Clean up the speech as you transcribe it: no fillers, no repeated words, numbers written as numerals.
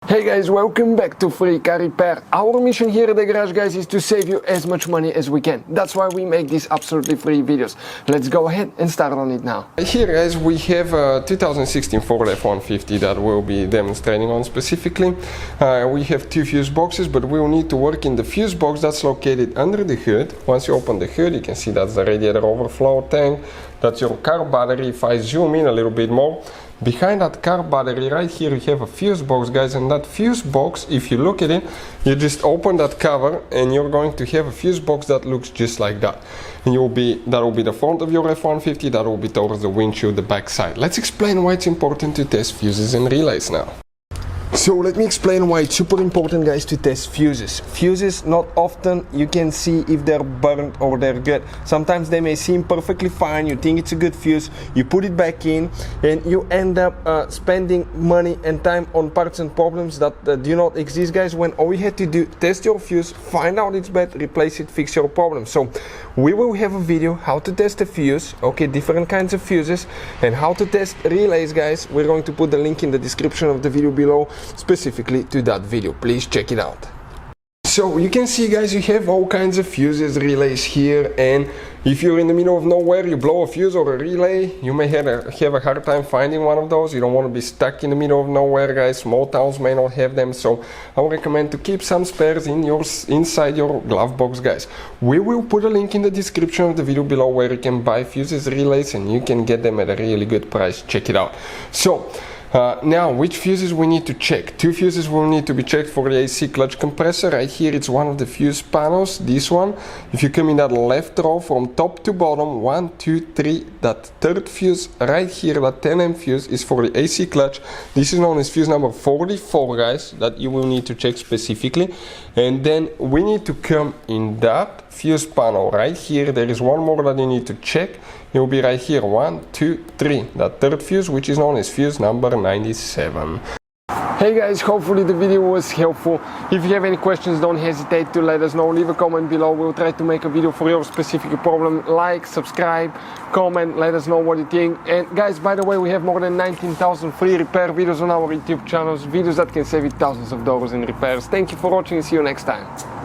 Hey guys, welcome back to Free Car Repair. Our mission here at the garage, guys, is to save you as much money as we can. That's why we make these absolutely free videos. Let's go ahead and start on it now. Here guys, we have a 2016 Ford F-150 that we'll be demonstrating on specifically. We have two fuse boxes, but we'll need to work in the fuse box that's located under the hood. Once you open the hood, you can see that's the radiator overflow tank. That's your car battery. If I zoom in a little bit more, behind that car battery right here you have a fuse box, guys, and that fuse box, if you look at it, you just open that cover and you're going to have a fuse box that looks just like that. And that will be the front of your F-150, that will be towards the windshield, the back side. Let's explain why it's important to test fuses and relays now. So let me explain why it's super important, guys, to test fuses. Fuses, not often you can see if they're burnt or they're good. Sometimes they may seem perfectly fine, you think it's a good fuse, you put it back in and you end up spending money and time on parts and problems that do not exist, guys, when all you had to do, test your fuse, find out it's bad, replace it, fix your problem. So we will have a video how to test a fuse, okay, different kinds of fuses, and how to test relays, guys. We're going to put the link in the description of the video below specifically to that video. Please check it out. So you can see, guys, you have all kinds of fuses, relays here, and if you're in the middle of nowhere, you blow a fuse or a relay, you may have a hard time finding one of those. You don't want to be stuck in the middle of nowhere, guys. Small towns may not have them, so I would recommend to keep some spares inside your glove box, guys. We will put a link in the description of the video below where you can buy fuses, relays, and you can get them at a really good price. Check it out. So now, which fuses we need to check? Two fuses will need to be checked for the AC clutch compressor. Right here, it's one of the fuse panels, this one. If you come in that left row from top to bottom, 1, 2, 3, that third fuse right here, that 10M fuse, is for the AC clutch. This is known as fuse number 44, guys, that you will need to check specifically. And then we need to come in that fuse panel right here. There is one more that you need to check. It will be right here, 1, 2, 3, that third fuse, which is known as fuse number 97. Hey guys, hopefully the video was helpful. If you have any questions, don't hesitate to let us know. Leave a comment below. We'll try to make a video for your specific problem. Like, subscribe, comment, let us know what you think. And guys, by the way, we have more than 19,000 free repair videos on our YouTube channels, videos that can save you thousands of dollars in repairs. Thank you for watching and see you next time.